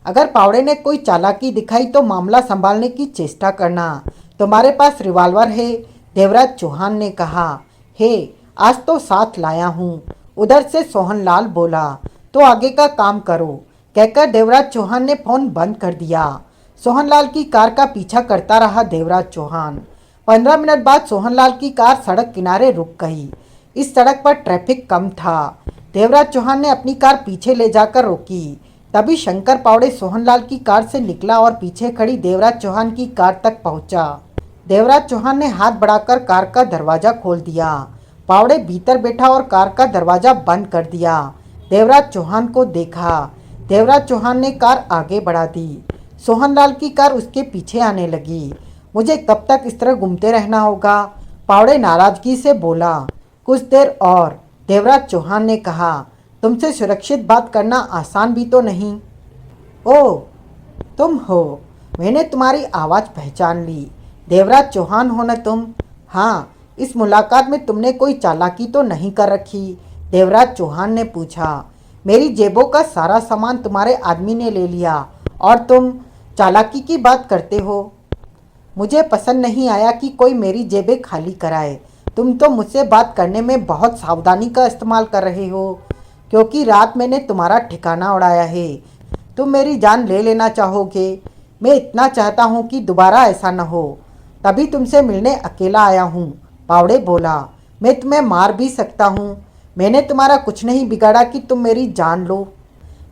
अगर पावड़े ने कोई चालाकी दिखाई तो मामला संभालने की चेष्टा करना। तुम्हारे पास रिवॉल्वर है? देवराज चौहान ने कहा, हे, आज तो साथ लाया हूँ। उधर से सोहनलाल बोला, तो आगे का काम करो, कहकर देवराज चौहान ने फ़ोन बंद कर दिया। सोहनलाल की कार का पीछा करता रहा देवराज चौहान। 15 मिनट बाद सोहनलाल की कार सड़क किनारे रुक गई। इस सड़क पर ट्रैफिक कम था। देवराज चौहान ने अपनी कार पीछे ले जाकर रोकी। तभी शंकर पावड़े सोहनलाल की कार से निकला और पीछे खड़ी देवराज चौहान की कार तक पहुंचा। देवराज चौहान ने हाथ बढ़ाकर कार का दरवाजा खोल दिया। पावड़े भीतर बैठा और कार का दरवाजा बंद कर दिया। देवराज चौहान को देखा। देवराज चौहान ने कार आगे बढ़ा दी। सोहनलाल की कार उसके पीछे आने लगी। मुझे कब तक इस तरह घूमते रहना होगा? पावड़े नाराजगी से बोला। कुछ देर और, देवराज चौहान ने कहा। तुमसे सुरक्षित बात करना आसान भी तो नहीं। ओह, तुम हो। मैंने तुम्हारी आवाज़ पहचान ली। देवराज चौहान हो न तुम? हाँ, इस मुलाकात में तुमने कोई चालाकी तो नहीं कर रखी? देवराज चौहान ने पूछा। मेरी जेबों का सारा सामान तुम्हारे आदमी ने ले लिया और तुम चालाकी की बात करते हो? मुझे पसंद नहीं आया कि कोई मेरी जेबें खाली कराए। तुम तो मुझसे बात करने में बहुत सावधानी का इस्तेमाल कर रहे हो, क्योंकि रात मैंने तुम्हारा ठिकाना उड़ाया है। तुम मेरी जान ले लेना चाहोगे। मैं इतना चाहता हूँ कि दोबारा ऐसा न हो, तभी तुमसे मिलने अकेला आया हूँ। पावड़े बोला। मैं तुम्हें मार भी सकता हूँ। मैंने तुम्हारा कुछ नहीं बिगाड़ा कि तुम मेरी जान लो।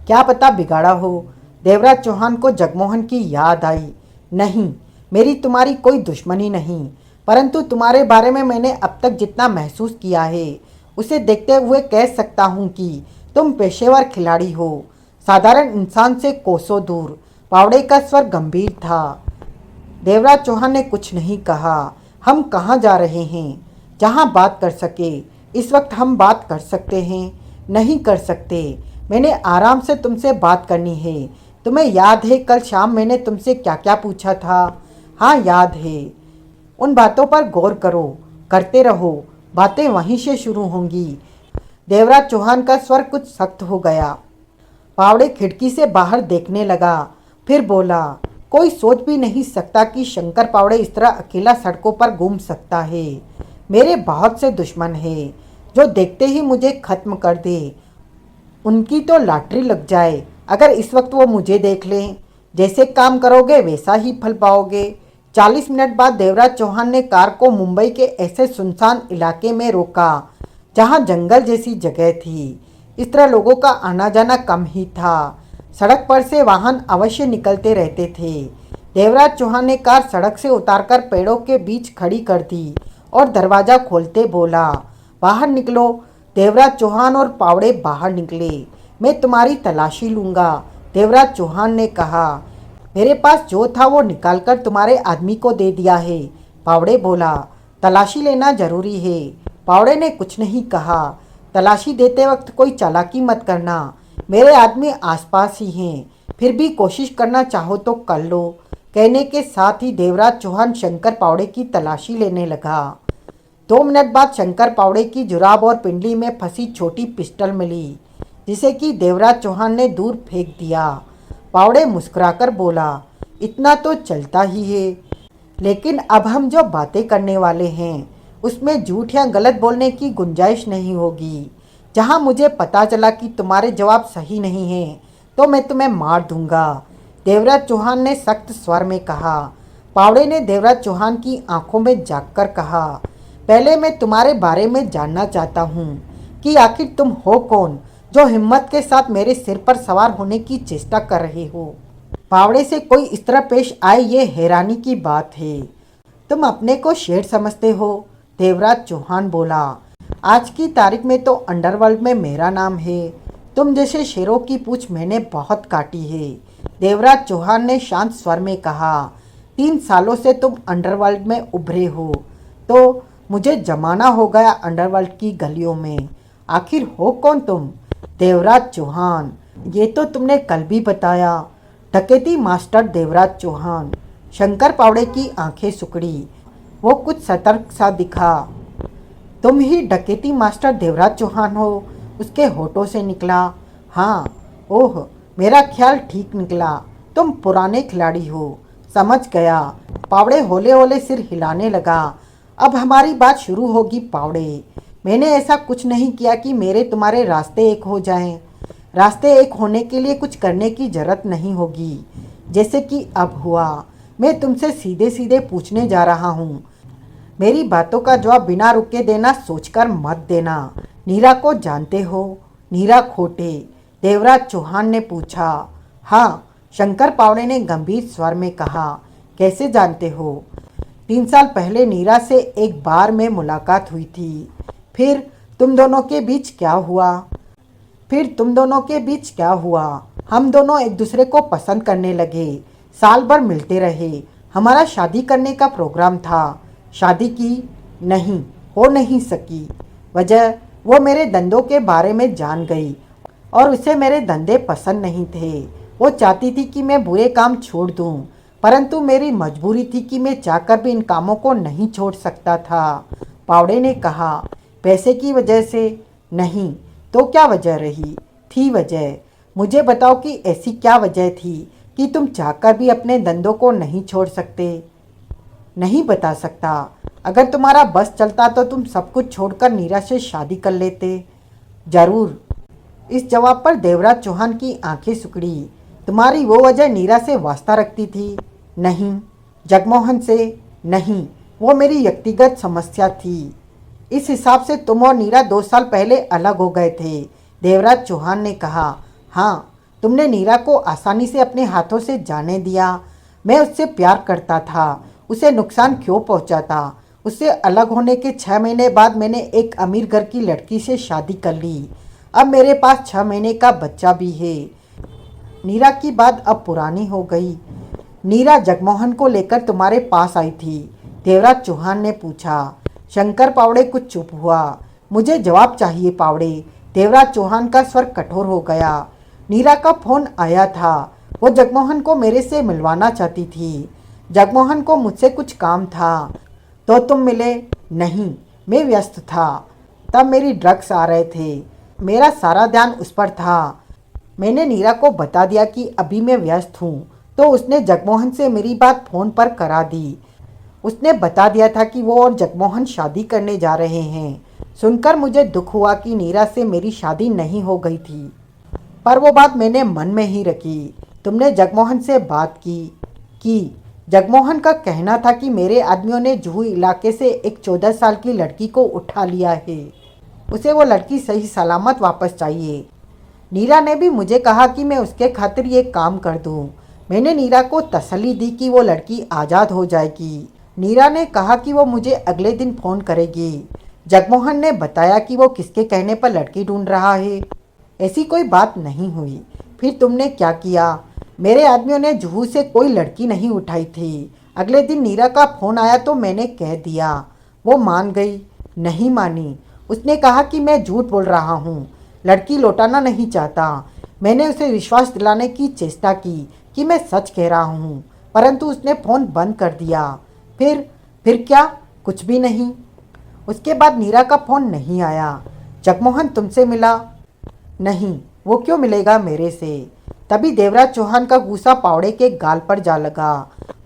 क्या पता बिगाड़ा हो। देवराज चौहान को जगमोहन की याद आई। नहीं, मेरी तुम्हारी कोई दुश्मनी नहीं, परंतु तुम्हारे बारे में मैंने अब तक जितना महसूस किया है, उसे देखते हुए कह सकता हूँ कि तुम पेशेवर खिलाड़ी हो, साधारण इंसान से कोसों दूर। पावड़े का स्वर गंभीर था। देवराज चौहान ने कुछ नहीं कहा। हम कहाँ जा रहे हैं? जहाँ बात कर सके। इस वक्त हम बात कर सकते हैं? नहीं कर सकते। मैंने आराम से तुमसे बात करनी है। तुम्हें याद है कल शाम मैंने तुमसे क्या क्या पूछा था? हाँ, याद है। उन बातों पर गौर करो, करते रहो, बातें वहीं से शुरू होंगी। देवराज चौहान का स्वर कुछ सख्त हो गया। पावड़े खिड़की से बाहर देखने लगा, फिर बोला। कोई सोच भी नहीं सकता कि शंकर पावड़े इस तरह अकेला सड़कों पर घूम सकता है। मेरे बहुत से दुश्मन हैं, जो देखते ही मुझे खत्म कर दे। उनकी तो लॉटरी लग जाए अगर इस वक्त वो मुझे देख लें। जैसे काम करोगे वैसा ही फल पाओगे। 40 मिनट बाद देवराज चौहान ने कार को मुंबई के ऐसे सुनसान इलाके में रोका जहां जंगल जैसी जगह थी। इस तरह लोगों का आना जाना कम ही था। सड़क पर से वाहन अवश्य निकलते रहते थे। देवराज चौहान ने कार सड़क से उतारकर पेड़ों के बीच खड़ी कर दी और दरवाज़ा खोलते बोला। बाहर निकलो। देवराज चौहान और पावड़े बाहर निकले। मैं तुम्हारी तलाशी लूँगा, देवराज चौहान ने कहा। मेरे पास जो था वो निकालकर तुम्हारे आदमी को दे दिया है, पावड़े बोला। तलाशी लेना जरूरी है। पावड़े ने कुछ नहीं कहा। तलाशी देते वक्त कोई चालाकी मत करना। मेरे आदमी आसपास ही हैं, फिर भी कोशिश करना चाहो तो कर लो। कहने के साथ ही देवराज चौहान शंकर पावड़े की तलाशी लेने लगा। 2 मिनट बाद शंकर पावड़े की जुराब और पिंडली में फंसी छोटी पिस्टल मिली, जिसे कि देवराज चौहान ने दूर फेंक दिया। पावड़े मुस्कुराकर बोला, इतना तो चलता ही है, लेकिन अब हम जो बातें करने वाले हैं उसमें झूठ या गलत बोलने की गुंजाइश नहीं होगी। जहां मुझे पता चला कि तुम्हारे जवाब सही नहीं हैं, तो मैं तुम्हें मार दूंगा, देवराज चौहान ने सख्त स्वर में कहा। पावड़े ने देवराज चौहान की आंखों में झांककर कहा, पहले मैं तुम्हारे बारे में जानना चाहता हूँ कि आखिर तुम हो कौन, जो हिम्मत के साथ मेरे सिर पर सवार होने की चेष्टा कर रहे हो। पावड़े से कोई इस तरह पेश आए ये हैरानी की बात है। तुम अपने को शेर समझते हो, देवराज चौहान बोला। आज की तारीख में तो अंडरवर्ल्ड में मेरा नाम है। तुम जैसे शेरों की पूंछ मैंने बहुत काटी है, देवराज चौहान ने शांत स्वर में कहा। 3 सालों से तुम अंडरवर्ल्ड में उभरे हो, तो मुझे जमाना हो गया अंडरवर्ल्ड की गलियों में। आखिर हो कौन तुम? देवराज चौहान। ये तो तुमने कल भी बताया, डकैती मास्टर देवराज चौहान। शंकर पावड़े की आंखें सिकुड़ी। वो कुछ सतर्क सा दिखा। तुम ही डकैती मास्टर देवराज चौहान हो? उसके होठों से निकला। हाँ। ओह, मेरा ख्याल ठीक निकला। तुम पुराने खिलाड़ी हो, समझ गया। पावड़े होले होले सिर हिलाने लगा। अब हमारी बात शुरू होगी पावड़े। मैंने ऐसा कुछ नहीं किया कि मेरे तुम्हारे रास्ते एक हो जाएं। रास्ते एक होने के लिए कुछ करने की जरूरत नहीं होगी, जैसे कि अब हुआ। मैं तुमसे सीधे सीधे पूछने जा रहा हूँ, मेरी बातों का जवाब बिना रुके देना, सोचकर मत देना। नीरा को जानते हो? नीरा खोटे? देवराज चौहान ने पूछा। हाँ, शंकर पावड़े ने गंभीर स्वर में कहा। कैसे जानते हो? 3 साल पहले नीरा से एक बार में मुलाकात हुई थी। फिर तुम दोनों के बीच क्या हुआ? हम दोनों एक दूसरे को पसंद करने लगे। साल भर मिलते रहे। हमारा शादी करने का प्रोग्राम था। शादी की? नहीं, हो नहीं सकी। वजह? वो मेरे धंधों के बारे में जान गई और उसे मेरे धंधे पसंद नहीं थे। वो चाहती थी कि मैं बुरे काम छोड़ दूं, परंतु मेरी मजबूरी थी कि मैं चाहकर भी इन कामों को नहीं छोड़ सकता था। पावड़े ने कहा। पैसे की वजह से? नहीं, तो क्या वजह रही? थी वजह। मुझे बताओ कि ऐसी क्या वजह थी कि तुम चाहकर भी अपने धंधों को नहीं छोड़ सकते? नहीं बता सकता। अगर तुम्हारा बस चलता तो तुम सब कुछ छोड़कर नीरा से शादी कर लेते। जरूर। इस जवाब पर देवराज चौहान की आंखें सिकुड़ी। तुम्हारी वो वजह नीरा से वास्ता रखती थी? नहीं। जगमोहन से? नहीं, वो मेरी व्यक्तिगत समस्या थी। इस हिसाब से तुम और नीरा 2 साल पहले अलग हो गए थे। देवराज चौहान ने कहा। हाँ, तुमने नीरा को आसानी से अपने हाथों से जाने दिया। मैं उससे प्यार करता था। उसे नुकसान क्यों पहुंचाता? उससे अलग होने के 6 महीने बाद मैंने एक अमीर घर की लड़की से शादी कर ली। अब मेरे पास 6 महीने का बच्चा भी है। नीरा की बात अब पुरानी हो गई। नीरा जगमोहन को लेकर तुम्हारे पास आई थी? देवराज चौहान ने पूछा। शंकर पावड़े कुछ चुप हुआ। मुझे जवाब चाहिए पावड़े। देवराज चौहान का स्वर कठोर हो गया। नीरा का फोन आया था। वो जगमोहन को मेरे से मिलवाना चाहती थी। जगमोहन को मुझसे कुछ काम था। तो तुम मिले? नहीं, मैं व्यस्त था। तब मेरी ड्रग्स आ रहे थे। मेरा सारा ध्यान उस पर था। मैंने नीरा को बता दिया कि अभी मैं व्यस्त हूँ, तो उसने जगमोहन से मेरी बात फ़ोन पर करा दी। उसने बता दिया था कि वो और जगमोहन शादी करने जा रहे हैं। सुनकर मुझे दुख हुआ कि नीरा से मेरी शादी नहीं हो गई थी, पर वो बात मैंने मन में ही रखी। तुमने जगमोहन से बात की? जगमोहन का कहना था कि मेरे आदमियों ने जुहू इलाके से एक 14 साल की लड़की को उठा लिया है। उसे वो लड़की सही सलामत वापस चाहिए। नीरा ने भी मुझे कहा कि मैं उसके खातिर ये काम कर दूं। मैंने नीरा को तसल्ली दी कि वो लड़की आज़ाद हो जाएगी। नीरा ने कहा कि वो मुझे अगले दिन फ़ोन करेगी। जगमोहन ने बताया कि वो किसके कहने पर लड़की ढूंढ रहा है। ऐसी कोई बात नहीं हुई। फिर तुमने क्या किया? मेरे आदमियों ने जुहू से कोई लड़की नहीं उठाई थी। अगले दिन नीरा का फ़ोन आया तो मैंने कह दिया। वो मान गई? नहीं मानी। उसने कहा कि मैं झूठ बोल रहा हूँ, लड़की लौटाना नहीं चाहता। मैंने उसे विश्वास दिलाने की चेष्टा की कि मैं सच कह रहा हूँ, परंतु उसने फ़ोन बंद कर दिया। फिर क्या? कुछ भी नहीं। उसके बाद नीरा का फ़ोन नहीं आया। जगमोहन तुमसे मिला? नहीं, वो क्यों मिलेगा मेरे से। तभी देवराज चौहान का गुस्सा पावड़े के गाल पर जा लगा।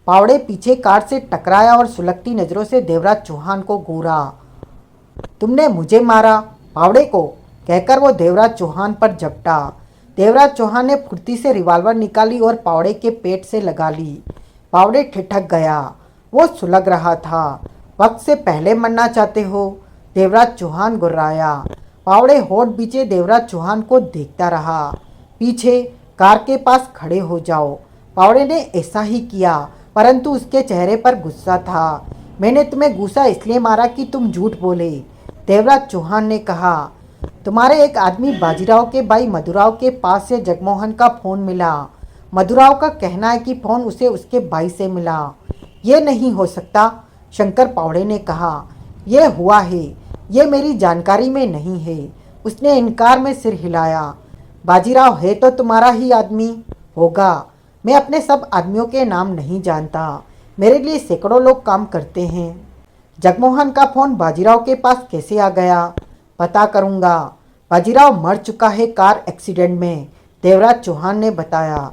पावड़े पीछे कार से टकराया और सुलगती नज़रों से देवराज चौहान को घूरा। तुमने मुझे मारा? पावड़े को कहकर वो देवराज चौहान पर झपटा। देवराज चौहान ने फुर्ती से रिवॉल्वर निकाली और पावड़े के पेट से लगा ली। पावड़े ठिठक गया। वो सुलग रहा था। वक्त से पहले मरना चाहते हो? देवराज चौहान गुर्राया। पावड़े होठ बीचे देवराज चौहान को देखता रहा। पीछे कार के पास खड़े हो जाओ। पावड़े ने ऐसा ही किया, परंतु उसके चेहरे पर गुस्सा था। मैंने तुम्हें गुस्सा इसलिए मारा कि तुम झूठ बोले। देवराज चौहान ने कहा। तुम्हारे एक आदमी बाजीराव के भाई मधुराव के पास से जगमोहन का फ़ोन मिला। मधुराव का कहना है कि फ़ोन उसे उसके भाई से मिला। ये नहीं हो सकता, शंकर पावड़े ने कहा। यह हुआ है, ये मेरी जानकारी में नहीं है। उसने इनकार में सिर हिलाया। बाजीराव है तो तुम्हारा ही आदमी होगा। मैं अपने सब आदमियों के नाम नहीं जानता। मेरे लिए सैकड़ों लोग काम करते हैं। जगमोहन का फ़ोन बाजीराव के पास कैसे आ गया? पता करूँगा। बाजीराव मर चुका है कार एक्सीडेंट में, देवराज चौहान ने बताया।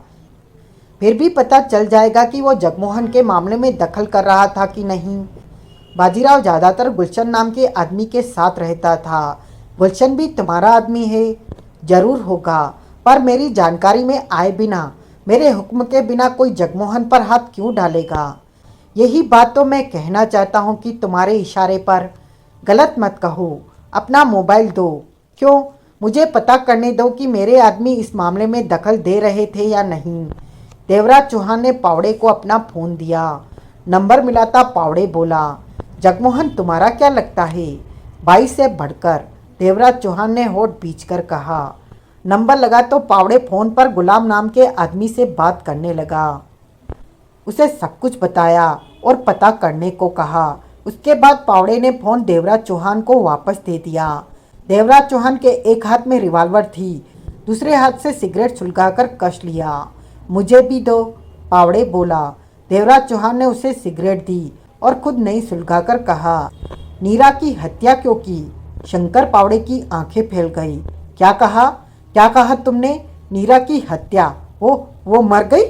फिर भी पता चल जाएगा कि वो जगमोहन के मामले में दखल कर रहा था कि नहीं। बाजीराव ज़्यादातर गुलशन नाम के आदमी के साथ रहता था। गुलशन भी तुम्हारा आदमी है? जरूर होगा, पर मेरी जानकारी में आए बिना, मेरे हुक्म के बिना कोई जगमोहन पर हाथ क्यों डालेगा? यही बात तो मैं कहना चाहता हूँ कि तुम्हारे इशारे पर गलत मत कहो। अपना मोबाइल दो। क्यों? मुझे पता करने दो कि मेरे आदमी इस मामले में दखल दे रहे थे या नहीं। देवराज चौहान ने पावड़े को अपना फ़ोन दिया। नंबर मिलाता पावड़े बोला, जगमोहन तुम्हारा क्या लगता है? 22 से बढ़कर, देवराज चौहान ने होठ भींचकर कहा। नंबर लगा तो पावड़े फ़ोन पर गुलाम नाम के आदमी से बात करने लगा। उसे सब कुछ बताया और पता करने को कहा। उसके बाद पावड़े ने फ़ोन देवराज चौहान को वापस दे दिया। देवराज चौहान के एक हाथ में रिवॉल्वर थी, दूसरे हाथ से सिगरेट सुलगाकर कस लिया। मुझे भी दो, पावड़े बोला। देवराज चौहान ने उसे सिगरेट दी और खुद नहीं सुलगाकर कहा, नीरा की हत्या क्यों की? शंकर पावड़े की आंखें फैल गई। क्या कहा? क्या कहा तुमने? नीरा की हत्या? वो मर गई?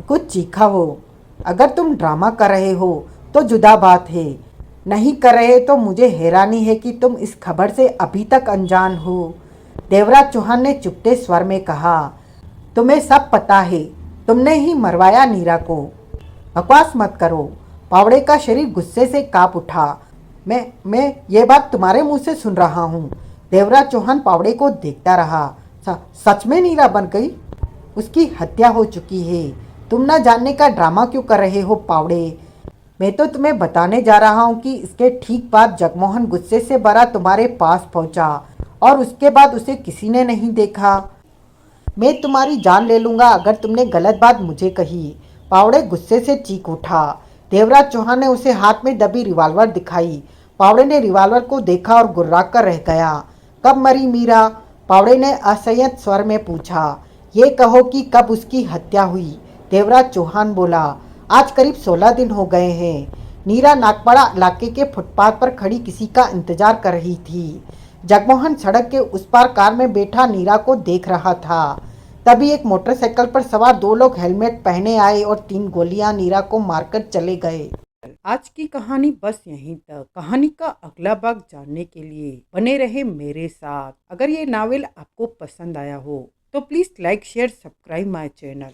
कुछ चीखा हो। अगर तुम ड्रामा कर रहे हो तो जुदा बात है, नहीं कर रहे तो मुझे हैरानी है कि तुम इस खबर से अभी तक अनजान हो। देवराज चौहान ने चुपते स्वर में कहा, तुम्हें सब पता है, तुमने ही मरवाया नीरा को। बकवास मत करो। पावड़े का शरीर गुस्से से कांप उठा। मैं ये बात तुम्हारे मुंह से सुन रहा हूँ। देवराज चौहान पावड़े को देखता रहा। सच में नीरा बन गई? उसकी हत्या हो चुकी है। तुम ना जानने का ड्रामा क्यों कर रहे हो पावड़े? मैं तो तुम्हें बताने जा रहा हूँ कि इसके ठीक बाद जगमोहन गुस्से से भरा तुम्हारे पास पहुँचा और उसके बाद उसे किसी ने नहीं देखा। मैं तुम्हारी जान ले लूँगा अगर तुमने गलत बात मुझे कही। पावड़े गुस्से से चीख उठा। देवराज चौहान ने उसे हाथ में दबी रिवॉल्वर दिखाई। पावड़े ने रिवॉल्वर को देखा और गुर्रा कर रह गया। कब मरी मीरा? पावड़े ने असंयत स्वर में पूछा। ये कहो कि कब उसकी हत्या हुई? देवराज चौहान बोला, आज करीब 16 दिन हो गए हैं। नीरा नागपाड़ा इलाके के फुटपाथ पर खड़ी किसी का इंतजार कर रही थी। जगमोहन सड़क के उस पार कार में बैठा नीरा को देख रहा था। तभी एक मोटरसाइकिल पर सवार 2 लोग हेलमेट पहने आए और 3 गोलियां नीरा को मारकर चले गए। आज की कहानी बस यहीं तक। कहानी का अगला भाग जानने के लिए बने रहे मेरे साथ। अगर ये नावल आपको पसंद आया हो तो please like share subscribe my channel.